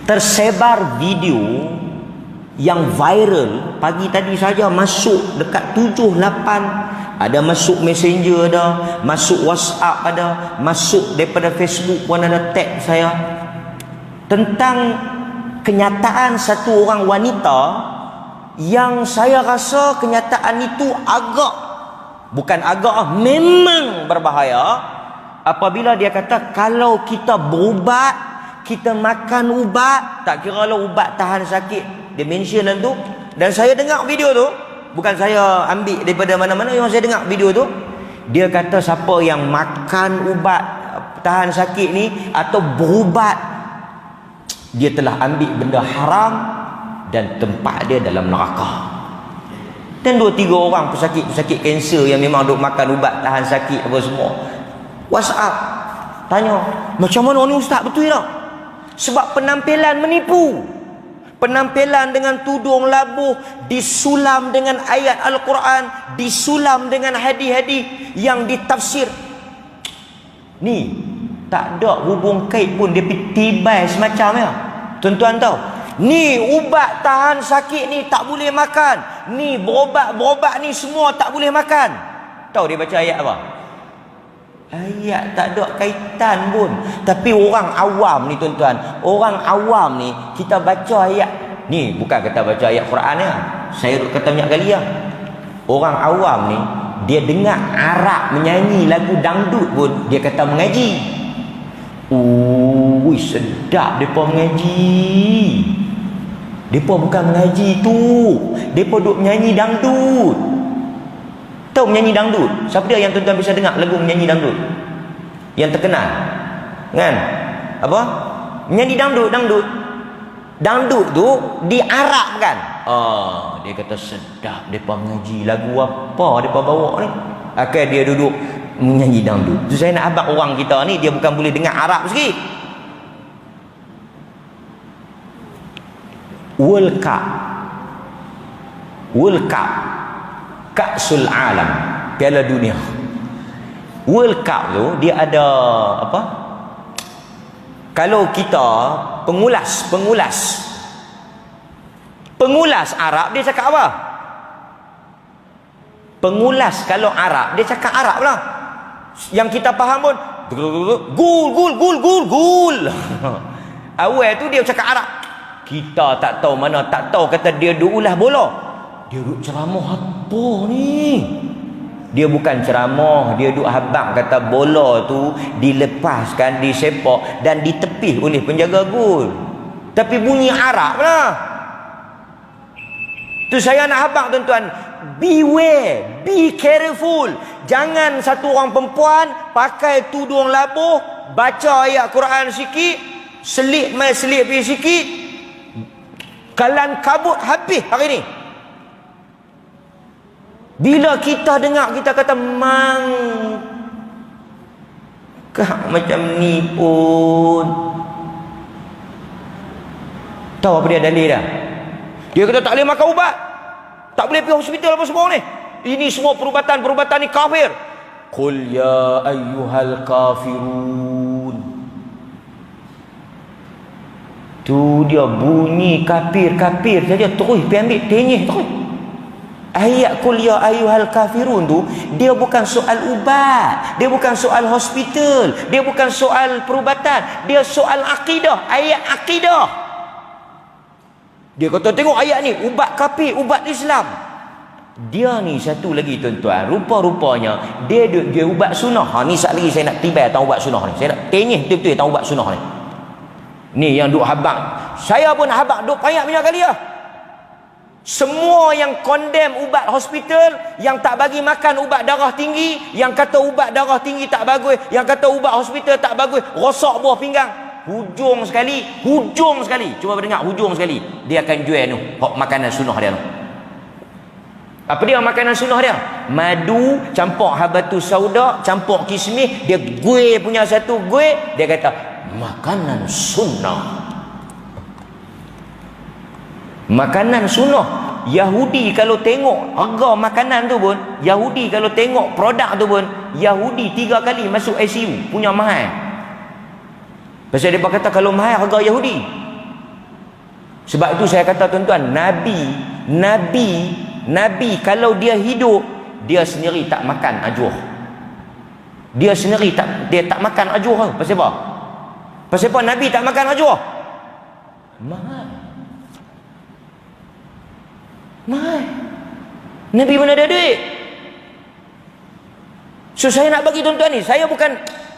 tersebar video yang viral pagi tadi saja, masuk dekat 7-8, ada masuk Messenger, ada masuk WhatsApp, ada masuk daripada Facebook pun ada tag saya, tentang kenyataan satu orang wanita yang saya rasa kenyataan itu memang berbahaya. Apabila dia kata kalau kita berubat, kita makan ubat, tak kira lah ubat tahan sakit, dia mention dalam tu. Dan saya dengar video tu, bukan saya ambil daripada mana-mana, yang saya dengar video tu, dia kata siapa yang makan ubat tahan sakit ni atau berubat, dia telah ambil benda haram dan tempat dia dalam neraka. Dan 2-3 orang pesakit kanser yang memang duk makan ubat tahan sakit apa semua, WhatsApp tanya, macam mana ni ustaz, betul tak? Sebab penampilan menipu, penampilan dengan tudung labuh, disulam dengan ayat Al-Quran, disulam dengan hadis-hadis yang ditafsir. Ni tak ada hubung kait pun, dia tibai semacam ya. Tuan-tuan tahu, ni ubat tahan sakit ni tak boleh makan, ni berobat ni semua tak boleh makan. Tahu dia baca ayat apa? Ayat tak ada kaitan pun. Tapi orang awam ni tuan-tuan, orang awam ni, kita baca ayat ni, bukan kata baca ayat Quran ya, saya kata banyak kali ya, orang awam ni dia dengar Arab menyanyi lagu dangdut pun dia kata mengaji. Sedap depa mengaji. Depa bukan mengaji tu, depa duk menyanyi dangdut. Tahu menyanyi dangdut? Siapa dia yang tuan-tuan bisa dengar lagu menyanyi dangdut yang terkenal? Kan? Apa? Menyanyi dangdut tu di Arab kan? Dia kata sedap depa mengaji. Lagu apa depa bawa ni? Akhirnya dia duduk menyanyi dangdut. Tu saya nak abang orang kita ni, dia bukan boleh dengar Arab sikit. World Cup Ka'sul Alam, Piala Dunia. World Cup tu dia ada apa? Kalau kita pengulas Arab, dia cakap apa? Pengulas kalau Arab, dia cakap Arab lah. Yang kita faham pun gul. Awal tu dia cakap Arab. Kita tak tahu mana, tak tahu kata dia duk ulas bola. Dia duk ceramah apa ni? Dia bukan ceramah, dia duk habaq kata bola tu dilepaskan, disepak dan ditepis oleh penjaga gol. Tapi bunyi Arab lah. Tu saya nak habaq tuan-tuan, beware, be careful. Jangan satu orang perempuan pakai tudung labuh, baca ayat Quran sikit, selip sikit, kalan kabut habis hari ni. Bila kita dengar, kita kata mangkah macam ni pun. Tahu apa dia dalil dah? Dia kata tak boleh makan ubat, tak boleh pergi hospital apa semua ni. Ini semua perubatan ni kafir. Qul ya ayyuhal kafirun. Tu dia bunyi kafir saja, terus pergi ambil tenyih terus. Ayat Qul ya ayyuhal kafirun tu, dia bukan soal ubat, dia bukan soal hospital, dia bukan soal perubatan, dia soal akidah, ayat akidah. Dia kata tengok ayat ni, ubat kafir, ubat Islam. Dia ni satu lagi tuan-tuan, rupa-rupanya dia ubat sunnah. Ni sat lagi saya nak tibai tentang ubat sunnah ni. Saya nak tenyih betul-betul tentang ubat sunnah ni. Ni yang duk habaq. Saya pun habaq duk payah banyak kali lah. Semua yang condemn ubat hospital, yang tak bagi makan ubat darah tinggi, yang kata ubat darah tinggi tak bagus, yang kata ubat hospital tak bagus, rosak buah pinggang. Hujung sekali. Cuba dengar hujung sekali. Dia akan jual tu makanan sunnah dia tu. Apa dia makanan sunnah dia? Madu campur habatus sauda, campur kismis, dia gue punya satu gue, dia kata makanan sunnah. Makanan sunnah. Yahudi kalau tengok harga makanan tu pun, Yahudi kalau tengok produk tu pun, Yahudi 3 kali masuk ICU, punya mahal. Pasal dia kata kalau mahal harga Yahudi. Sebab itu saya kata tuan-tuan, Nabi kalau dia hidup, dia sendiri tak makan ajur. Dia sendiri dia tak makan ajur. Pasal apa? Pasal apa Nabi tak makan ajur? Mahal. Nabi mana ada duit? So saya nak bagi tuan-tuan ni,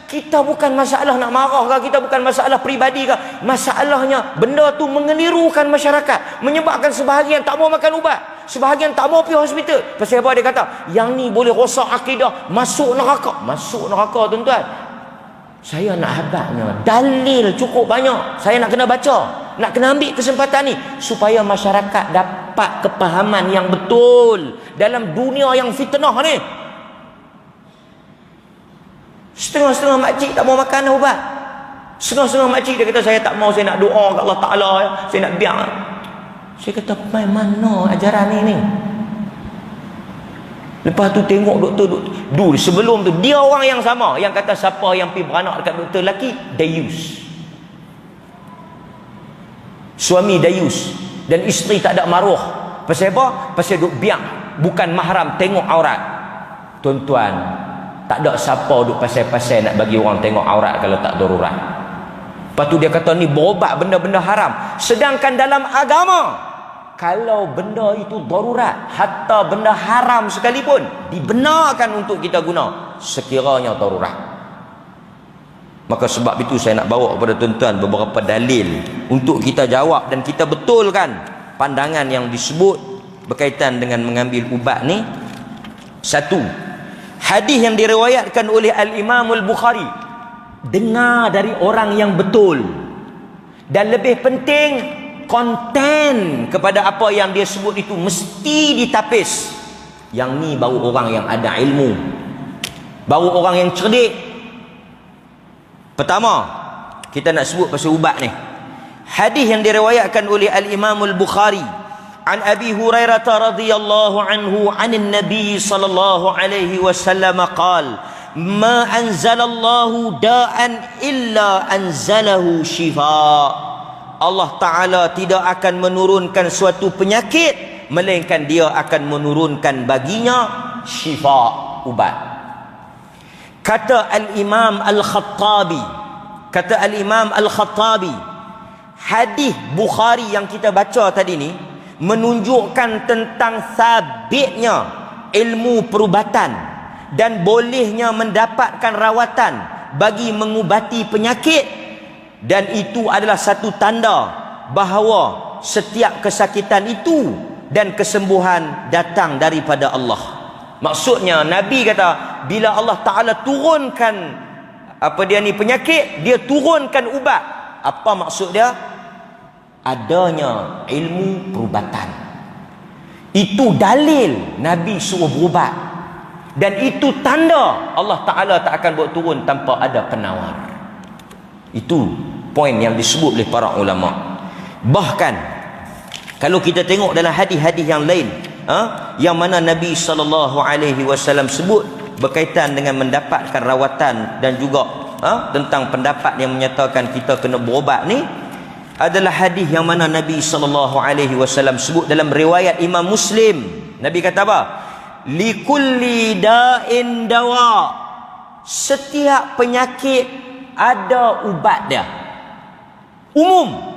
kita bukan masalah nak marah ke, kita bukan masalah peribadi ke. Masalahnya benda tu mengelirukan masyarakat, menyebabkan sebahagian tak mau makan ubat, sebahagian tak mau pergi hospital. Pasal apa? Dia kata yang ni boleh rosak akidah, masuk neraka. Masuk neraka tuan-tuan. Saya nak habaknya dalil cukup banyak. Saya nak kena baca, nak kena ambil kesempatan ni supaya masyarakat dapat kepahaman yang betul dalam dunia yang fitnah ni. Setengah-setengah makcik tak mau makan ubat. Setengah-setengah makcik dia kata saya tak mau, saya nak doa ke Allah Ta'ala, saya nak biar. Saya kata mana ajaran ni? Lepas tu tengok doktor dulu sebelum tu dia orang yang sama yang kata siapa yang pergi beranak dekat doktor lelaki dayus. Suami dayus dan isteri tak ada maruah. Pasal apa? Pasal duk biar, bukan mahram tengok aurat. Tuan-tuan, tak ada siapa duk pasal-pasal nak bagi orang tengok aurat kalau tak darurat. Lepas tu dia kata ni berobat benda-benda haram. Sedangkan dalam agama, kalau benda itu darurat, hatta benda haram sekalipun dibenarkan untuk kita guna sekiranya darurat. Maka sebab itu saya nak bawa kepada tuan-tuan beberapa dalil untuk kita jawab dan kita betulkan pandangan yang disebut berkaitan dengan mengambil ubat ni. Satu, hadis yang diriwayatkan oleh Al-Imam Al-Bukhari, dengar dari orang yang betul, dan lebih penting konten kepada apa yang dia sebut itu mesti ditapis. Yang ni baru orang yang ada ilmu, baru orang yang cerdik. Pertama, kita nak sebut pasal ubat ni. Hadis yang diriwayatkan oleh Al-Imam Al-Bukhari an Abi Hurairah radhiyallahu anhu anin Nabi sallallahu alaihi wasallam qala ma anzalallahu da'an illa anzalahu shifa. Allah Ta'ala tidak akan menurunkan suatu penyakit melainkan dia akan menurunkan baginya syifa, ubat. Kata Al-Imam Al-Khattabi, hadis Bukhari yang kita baca tadi ni menunjukkan tentang sabitnya ilmu perubatan dan bolehnya mendapatkan rawatan bagi mengubati penyakit. Dan itu adalah satu tanda bahawa setiap kesakitan itu dan kesembuhan datang daripada Allah. Maksudnya Nabi kata bila Allah Ta'ala turunkan penyakit, dia turunkan ubat. Apa maksud dia? Adanya ilmu perubatan. Itu dalil Nabi suruh berubat, dan itu tanda Allah Ta'ala tak akan buat turun tanpa ada penawar. Itu poin yang disebut oleh para ulama. Bahkan kalau kita tengok dalam hadis-hadis yang lain, yang mana Nabi SAW sebut berkaitan dengan mendapatkan rawatan dan juga tentang pendapat yang menyatakan kita kena berobat ni, adalah hadis yang mana Nabi SAW sebut dalam riwayat Imam Muslim. Nabi kata apa? Likulli da'in dawa. Setiap penyakit ada ubat dia, umum.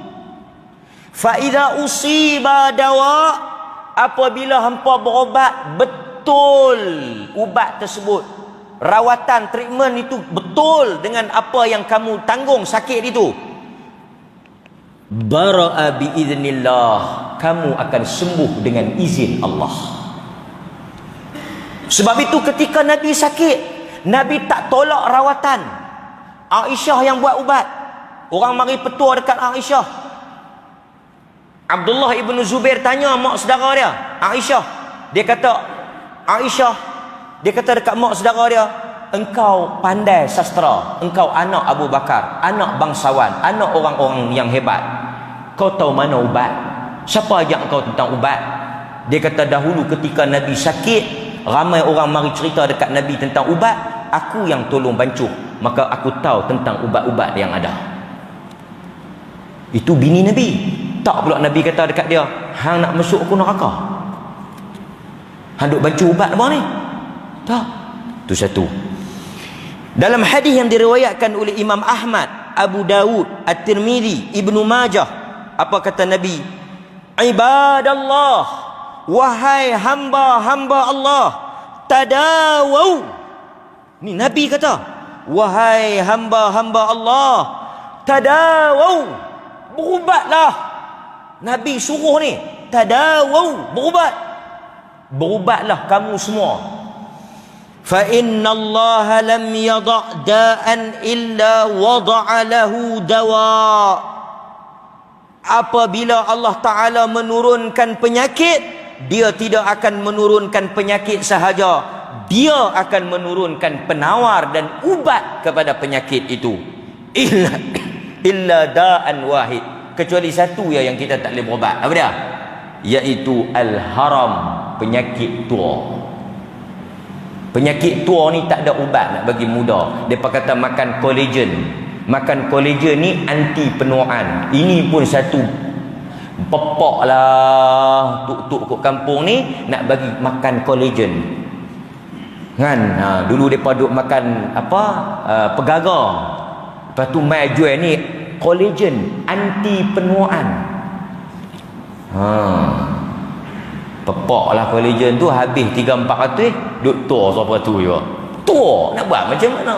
Fa idza usiba dawa, apabila hampa berobat betul ubat tersebut, rawatan treatment itu betul dengan apa yang kamu tanggung sakit itu, bara'a biiznillah, kamu akan sembuh dengan izin Allah. Sebab itu ketika Nabi sakit, Nabi tak tolak rawatan. Aisyah yang buat ubat. Orang mari petua dekat Aisyah. Abdullah ibn Zubair tanya mak saudara dia, Aisyah. Dia kata dekat mak saudara dia, engkau pandai sastra, engkau anak Abu Bakar, anak bangsawan, anak orang-orang yang hebat. Kau tahu mana ubat? Siapa ajak kau tentang ubat? Dia kata dahulu ketika Nabi sakit, ramai orang mari cerita dekat Nabi tentang ubat, aku yang tolong bancuh, maka aku tahu tentang ubat-ubat yang ada. Itu bini Nabi Tak pula Nabi kata dekat dia, hang nak masuk ke neraka, hang duk baca ubat apa ni? Tak. Tu satu. Dalam hadis yang diriwayatkan oleh Imam Ahmad, Abu Dawud, At-Tirmidzi, Ibnu Majah, apa kata Nabi? Ibadallah, wahai hamba-hamba Allah, tadawau. Ni Nabi kata, wahai hamba-hamba Allah, tadawau, berubatlah. Nabi suruh ni, tadawau, berubat. Berubatlah kamu semua. Fa inna Allah lam yada' da'an illa wada'a lahu dawa. Apabila Allah Ta'ala menurunkan penyakit, dia tidak akan menurunkan penyakit sahaja, dia akan menurunkan penawar dan ubat kepada penyakit itu. Illa da'an wahid, kecuali satu yang kita tak boleh berubat. Apa dia? Iaitu al-haram, penyakit tua. Penyakit tua ni tak ada ubat nak bagi muda. Depa kata makan kolagen. Makan kolagen ni anti penuaan. Ini pun satu pepok lah tuk-tuk kat kampung ni nak bagi makan kolagen. Kan? Dulu depa duk makan apa? Pegaga. Lepas tu mai jual ni kolagen anti penuaan. Pepok lah kolagen tu, habis 3-400 duk tua siapa tu juga. Tua nak buat macam mana?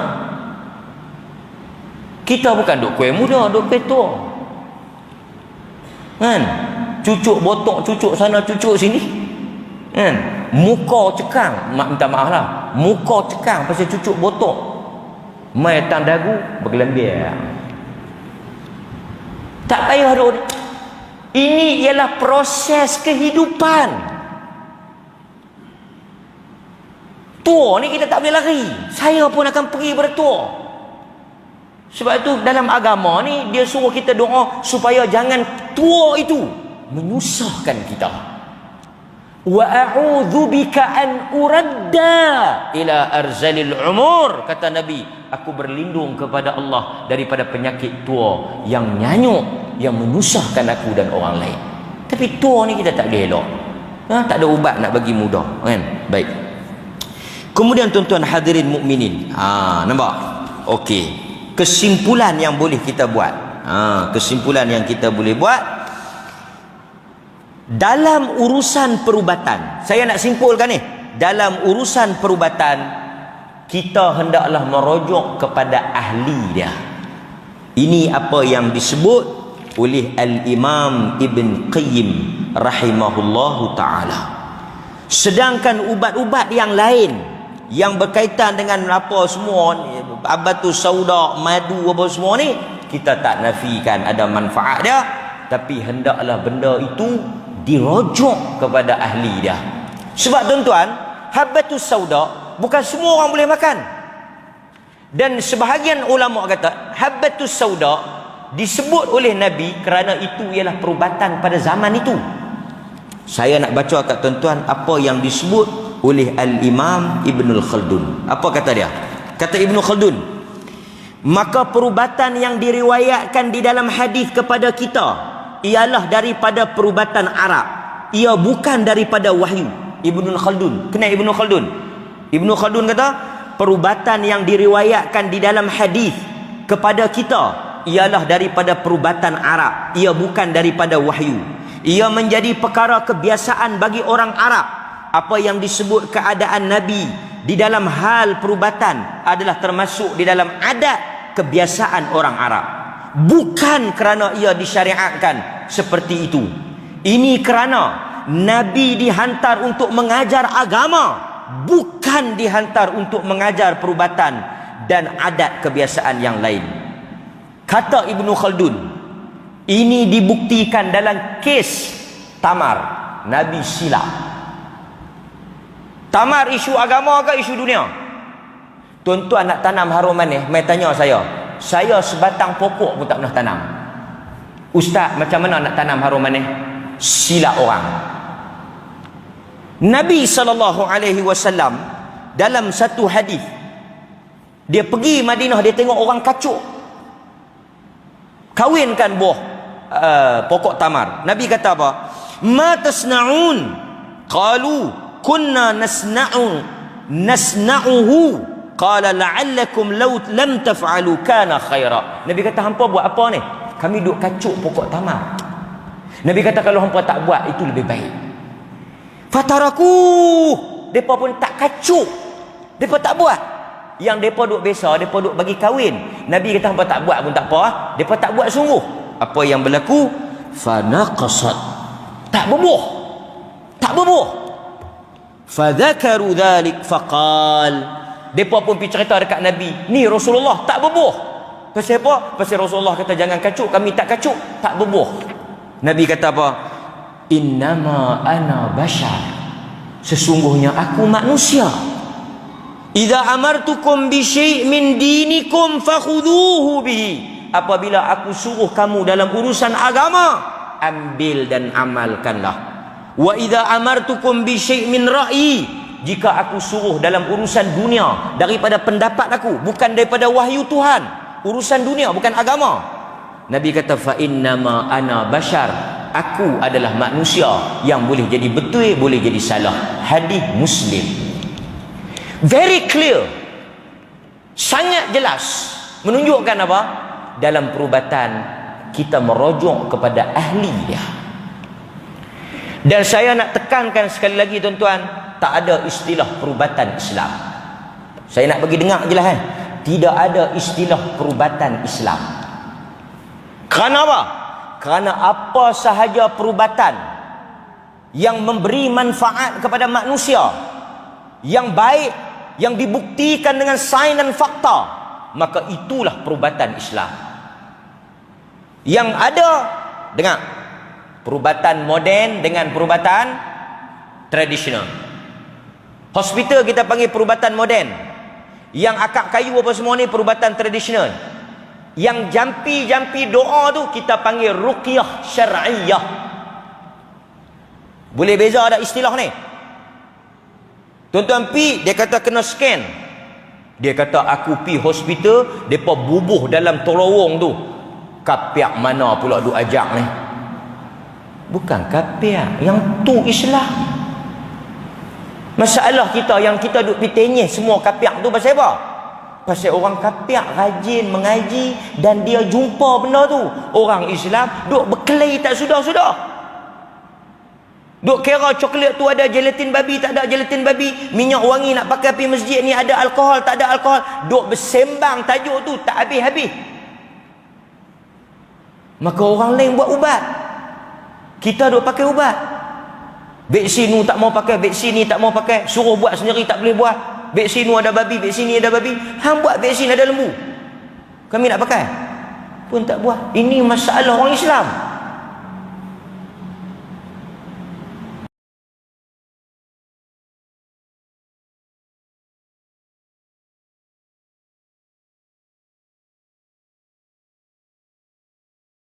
Kita bukan duk kuih muda, duk kuih tua. Kan? Cucuk botok, cucuk sana, cucuk sini. Kan? Muka cekang, minta maaf lah, muka cekang pasal cucuk botok. Mai tang dagu bergelambir. Tak payah duk. Ini ialah proses kehidupan. Tua ni kita tak boleh lari. Saya pun akan pergi pada tua. Sebab itu dalam agama ni dia suruh kita doa supaya jangan tua itu menyusahkan kita. Wa a'udzu bika an uradda ila arzalil umur, kata Nabi, aku berlindung kepada Allah daripada penyakit tua yang nyanyuk, yang menyusahkan aku dan orang lain. Tapi tua ni kita tak boleh elok. Tak ada ubat nak bagi muda, kan? Baik. Kemudian tuan-tuan hadirin mukminin, nampak? Okey. Kesimpulan yang boleh kita buat. Kesimpulan yang kita boleh buat dalam urusan perubatan. Saya nak simpulkan ni. Dalam urusan perubatan, kita hendaklah merujuk kepada ahli dia. Ini apa yang disebut oleh Al-Imam Ibn Qayyim rahimahullahu ta'ala. Sedangkan ubat-ubat yang lain yang berkaitan dengan apa semua, abatus sauda, madu, apa semua ni, kita tak nafikan ada manfaat dia, tapi hendaklah benda itu dirujuk kepada ahli dia. Sebab tuan-tuan, habatus sauda bukan semua orang boleh makan. Dan sebahagian ulama kata habatus sauda disebut oleh Nabi kerana itu ialah perubatan pada zaman itu. Saya nak baca kat tuan-tuan apa yang disebut oleh Al-Imam Ibnul Khaldun. Apa kata dia? Kata Ibnu Khaldun, maka perubatan yang diriwayatkan di dalam hadis kepada kita ialah daripada perubatan Arab. Ia bukan daripada wahyu. Ibnu Khaldun. Kenal Ibnu Khaldun? Ibnu Khaldun kata perubatan yang diriwayatkan di dalam hadis kepada kita ialah daripada perubatan Arab. Ia bukan daripada wahyu. Ia menjadi perkara kebiasaan bagi orang Arab. Apa yang disebut keadaan Nabi di dalam hal perubatan adalah termasuk di dalam adat kebiasaan orang Arab. Bukan kerana ia disyariatkan seperti itu. Ini kerana Nabi dihantar untuk mengajar agama, bukan dihantar untuk mengajar perubatan dan adat kebiasaan yang lain. Kata Ibnu Khaldun, ini dibuktikan dalam kes Tamar. Nabi silap. Tamar isu agama ke isu dunia? Tuan-tuan nak tanam harum manis, mai tanya saya. Saya sebatang pokok pun tak pernah tanam. Ustaz, macam mana nak tanam harum manis? Silap orang. Nabi SAW dalam satu hadis, dia pergi Madinah, dia tengok orang kacuk, kawinkan buah pokok tamar. Nabi kata apa? Ma tasna'un? Qalu kunna nasna'uhu. Qala la'allakum law lam taf'alu kana khaira. Nabi kata, hampa buat apa ni? Kami duk kacuk pokok tamar. Nabi kata, kalau hampa tak buat, itu lebih baik. Fataraku, depa pun tak kacuk, depa tak buat. Yang depa duk biasa, depa duk bagi kahwin. Nabi kata, hampa tak buat pun tak apa, depa tak buat sungguh. Apa yang berlaku? Fanaqasat, tak berbuah, tak berbuah. Fadzakaru dzalik faqal, depa pun pergi cerita dekat Nabi, ni Rasulullah tak berbuah. Pasal apa? Pasal Rasulullah kata jangan kacuk, kami tak kacuk, tak berbuah. Nabi kata apa? Innama ana bashar, sesungguhnya aku manusia. Idza amartukum bi syai' min dinikum fakhudhuhu bihi, apabila aku suruh kamu dalam urusan agama, ambil dan amalkanlah. Wa idza amartukum bi syai' min ra'yi, jika aku suruh dalam urusan dunia daripada pendapat aku, bukan daripada wahyu Tuhan, urusan dunia bukan agama, Nabi kata fa innama ana bashar, aku adalah manusia yang boleh jadi betul, boleh jadi salah. Hadis Muslim. Very clear, sangat jelas, menunjukkan apa? Dalam perubatan kita merujuk kepada ahli dia. Dan saya nak tekankan sekali lagi tuan-tuan, tak ada istilah perubatan Islam. Saya nak bagi dengar je lah tidak ada istilah perubatan Islam. Kerana apa? Kerana apa sahaja perubatan yang memberi manfaat kepada manusia, yang baik, yang dibuktikan dengan sains dan fakta, maka itulah perubatan Islam. Yang ada, dengar, perubatan moden dengan perubatan tradisional. Hospital kita panggil perubatan moden. Yang akak kayu apa semua ni perubatan tradisional. Yang jampi-jampi doa tu kita panggil ruqyah syar'iyah. Boleh beza ada istilah ni? Tuan-tuan pi, dia kata kena scan. Dia kata aku pi hospital, depa bubuh dalam terowong tu. Kapiak mana pula duk ajak ni? Bukan kapiak, yang tu Islam. Masalah kita yang kita duk pi tenyeh semua kapiak tu pasal apa? Pasal orang kapiak rajin mengaji dan dia jumpa benda tu. Orang Islam duk berkelahi tak sudah-sudah. Duk kira coklat tu ada gelatin babi, tak ada gelatin babi. Minyak wangi nak pakai pergi masjid ni ada alkohol, tak ada alkohol. Duk bersembang tajuk tu tak habis-habis. Maka orang lain buat ubat, kita duk pakai ubat. Vaksin ni tak mau pakai, vaksin ni tak mau pakai, suruh buat sendiri tak boleh buat. Vaksin ni ada babi, vaksin ni ada babi. Hang buat vaksin ada lembu, kami nak pakai pun tak buat. Ini masalah orang Islam.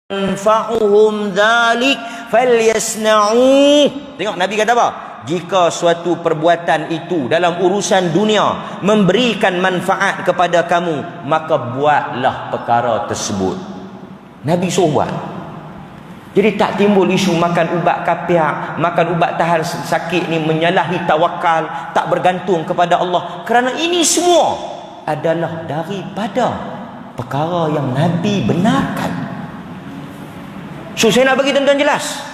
Anfa'uhum dzalik falyasna'u. Tengok Nabi kata apa? Jika suatu perbuatan itu dalam urusan dunia memberikan manfaat kepada kamu, maka buatlah perkara tersebut. Nabi suruh buat. Jadi tak timbul isu makan ubat kapiak, makan ubat tahan sakit ni menyalahi tawakal, tak bergantung kepada Allah. Kerana ini semua adalah daripada perkara yang Nabi benarkan. So saya nak bagi tuan-tuan jelas,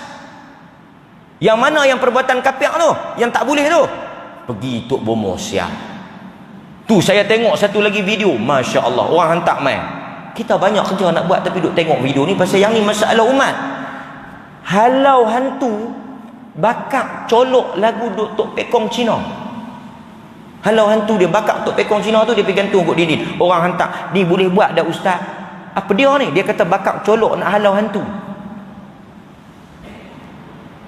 yang mana yang perbuatan kapiak tu, yang tak boleh tu, pergi Tok Bomo siap. Tu saya tengok satu lagi video, Masya Allah, orang hantar main. Kita banyak kerja nak buat tapi duk tengok video ni, pasal yang ni masalah umat. Halau hantu bakak colok lagu Tok Pekong Cina. Halau hantu dia bakak Tok Pekong Cina tu, dia pergi gantung kat dinding. Orang hantar, ni boleh buat dah ustaz. Apa dia ni? Dia kata bakak colok nak halau hantu.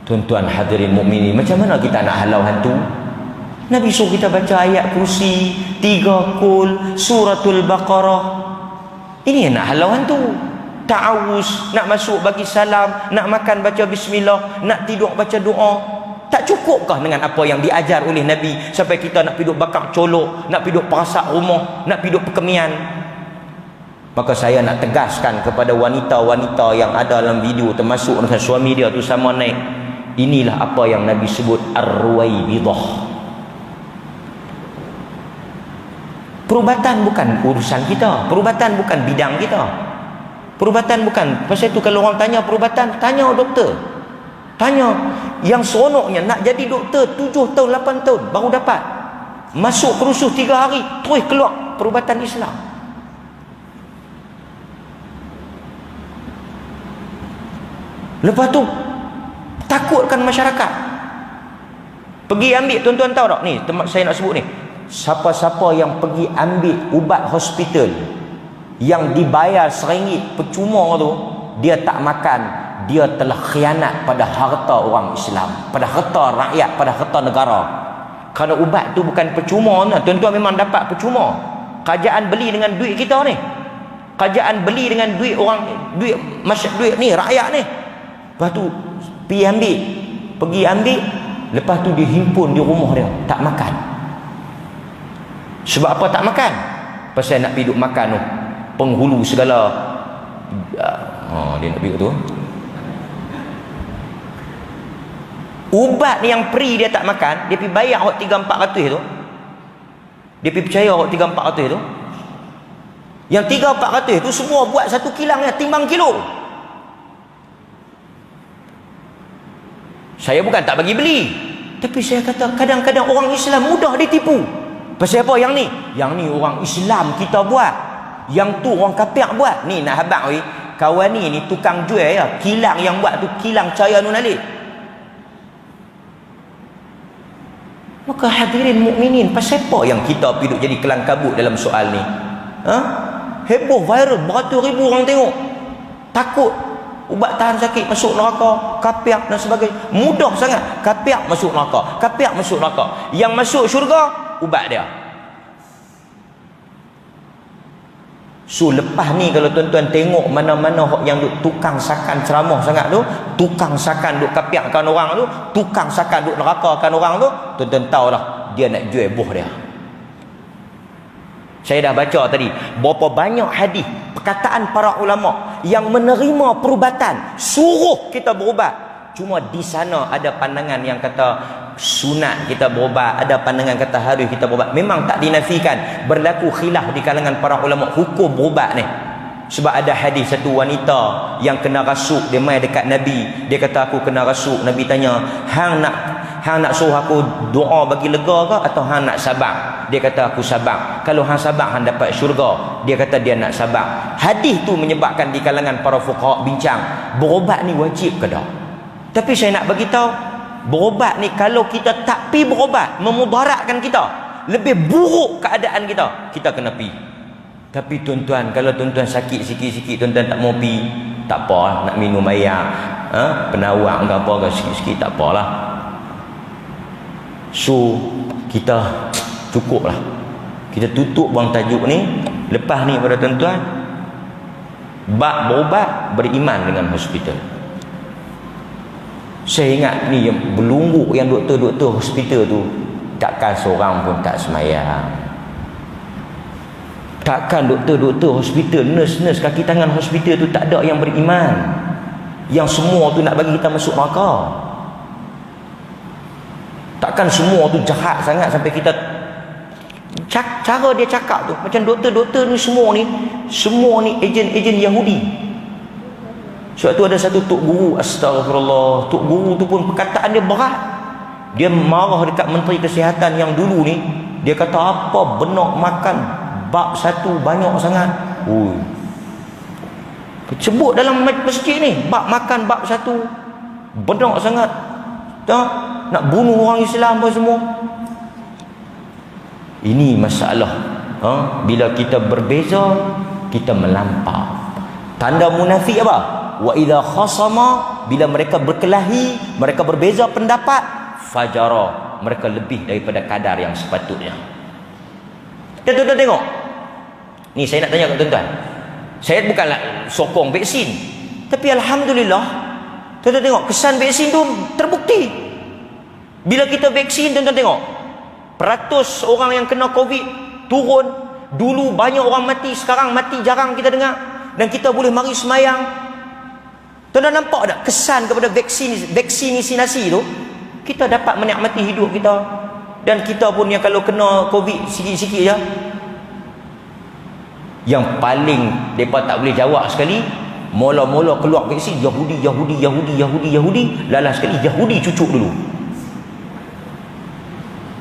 Tuan-tuan hadirin mukminin, macam mana kita nak halau hantu? Nabi suruh kita baca ayat kursi, 3 kul, suratul Baqarah. Ini nak halau hantu. Ta'awuz, nak masuk bagi salam, nak makan baca bismillah, nak tidur baca doa. Tak cukupkah dengan apa yang diajar oleh Nabi sampai kita nak pergi bakar colok, nak pergi perasak rumah, nak pergi perkemian? Maka saya nak tegaskan kepada wanita-wanita yang ada dalam video, termasuk dengan suami dia tu sama naik, inilah apa yang Nabi sebut ar-ruwaibidah. Perubatan bukan urusan kita, perubatan bukan bidang kita, perubatan bukan. Pasal itu kalau orang tanya perubatan, tanya doktor, tanya. Yang seronoknya nak jadi doktor 7 tahun 8 tahun baru dapat, masuk kursus 3 hari terus keluar perubatan Islam. Lepas tu takutkan masyarakat. Pergi ambil, tuan-tuan tahu tak ni, saya nak sebut ni, siapa-siapa yang pergi ambil ubat hospital yang dibayar RM1 percuma tu, dia tak makan, dia telah khianat pada harta orang Islam, pada harta rakyat, pada harta negara. Kerana ubat tu bukan percuma, tuan-tuan memang dapat percuma. Kerajaan beli dengan duit kita ni, kerajaan beli dengan duit orang, duit ni rakyat ni. Lepas tu pergi ambil, lepas tu dia himpun di rumah dia, tak makan. Sebab apa tak makan? Pasal nak pergi duk makan tu, penghulu segala. Dia nak pergi tu. Ubat ni yang free dia tak makan, dia pergi bayar awak 3-400 tu. Dia pergi percaya awak 3-400 tu. Yang 3-400 tu semua buat satu kilang yang timbang kilo. Saya bukan tak bagi beli, tapi saya kata kadang-kadang orang Islam mudah ditipu. Pasal apa yang ni? Yang ni orang Islam kita buat, yang tu orang kafir buat. Ni nak habaq oi, kawan ni tukang jual ya, kilang yang buat tu kilang Cahaya Nur Nalip. Maka hadirin mukminin, pasal apa yang kita pergi duk jadi kelang kabut dalam soal ni? Heboh viral, beratus-ribu orang tengok. Takut ubat tahan sakit masuk neraka, kafir dan sebagainya. Mudah sangat, kafir masuk neraka, kafir masuk neraka. Yang masuk syurga ubat dia. So lepas ni kalau tuan-tuan tengok mana-mana yang duk tukang sakan ceramah sangat tu, tukang sakan duk kafirkan orang tu, tukang sakan duk nerakakan orang tu, tuan-tuan tahu dah dia nak jual buah dia. Saya dah baca tadi berapa banyak hadis perkataan para ulama yang menerima perubatan, suruh kita berubat. Cuma di sana ada pandangan yang kata sunat kita berubat, ada pandangan kata harus kita berubat. Memang tak dinafikan, berlaku khilaf di kalangan para ulama hukum berubat ni. Sebab ada hadis satu wanita yang kena rasuk, dia mai dekat Nabi, dia kata aku kena rasuk. Nabi tanya, hang nak suruh aku doa bagi lega ke atau hang nak sabar? Dia kata aku sabar. Kalau hang sabar hang dapat syurga. Dia kata dia nak sabar. Hadis tu menyebabkan di kalangan para fuqaha bincang, berubat ni wajib ke tak? Tapi saya nak bagi tahu, berubat ni kalau kita tak pi berubat memudaratkan kita, lebih buruk keadaan kita, kita kena pi. Tapi tuan-tuan, kalau tuan-tuan sakit sikit-sikit, tuan-tuan tak mau pi, tak apa, nak minum air, penawar ke apa ke sikit-sikit, tak apalah. So kita cukup lah, kita tutup buang tajuk ni. Lepas ni pada tuan-tuan, bab berubat beriman dengan hospital. Saya ingat ni yang berlungguk, yang doktor-doktor hospital tu, takkan seorang pun tak semayang. Takkan doktor-doktor hospital, nurse-nurse kaki tangan hospital tu tak ada yang beriman, yang semua tu nak bagi kita masuk neraka. Takkan semua tu jahat sangat sampai kita, cara dia cakap tu macam doktor-doktor ni semua ni ejen-ejen Yahudi. Sebab tu ada satu tok guru, astagfirullah, tok guru tu pun perkataan dia berat. Dia marah dekat Menteri Kesihatan yang dulu ni. Dia kata apa benak makan bab satu banyak sangat. Sebut dalam masjid ni, bab makan bab satu benak sangat. Nak bunuh orang Islam apa semua. Ini masalah. Bila kita berbeza, kita melampau. Tanda munafik apa? Wa idza khasama, bila mereka berkelahi, mereka berbeza pendapat, fajara, mereka lebih daripada kadar yang sepatutnya. Tuan-tuan tengok. Ni saya nak tanya kat tuan-tuan. Saya bukanlah sokong vaksin, tapi alhamdulillah, tuan-tuan tengok kesan vaksin tu terbukti. Bila kita vaksin, tuan-tuan tengok, peratus orang yang kena COVID turun, Dulu banyak orang mati, sekarang mati jarang kita dengar. Dan kita boleh mari semayang. Tuan-tuan nampak tak kesan kepada vaksinasi tu? Kita dapat menikmati hidup kita. Dan kita pun yang kalau kena COVID sikit-sikit je, yang paling mereka tak boleh jawab sekali, mula-mula keluar vaksin Yahudi, lalas sekali Yahudi cucuk dulu.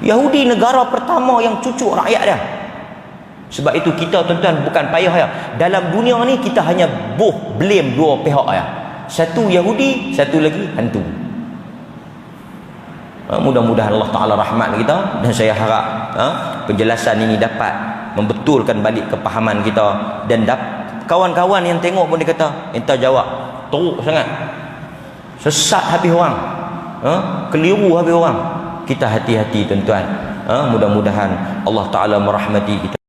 Yahudi negara pertama yang cucuk rakyat dia. Sebab itu kita tuan-tuan bukan payah ya. Dalam dunia ni kita hanya blame dua pihak ya. Satu Yahudi, satu lagi hantu. Mudah-mudahan Allah Ta'ala rahmat kita. Dan saya harap penjelasan ini dapat membetulkan balik kepahaman kita. Dan kawan-kawan yang tengok pun dia kata, entah jawab teruk sangat, sesat habis orang, keliru habis orang. Kita hati-hati tuan-tuan. Mudah-mudahan Allah Ta'ala merahmati kita.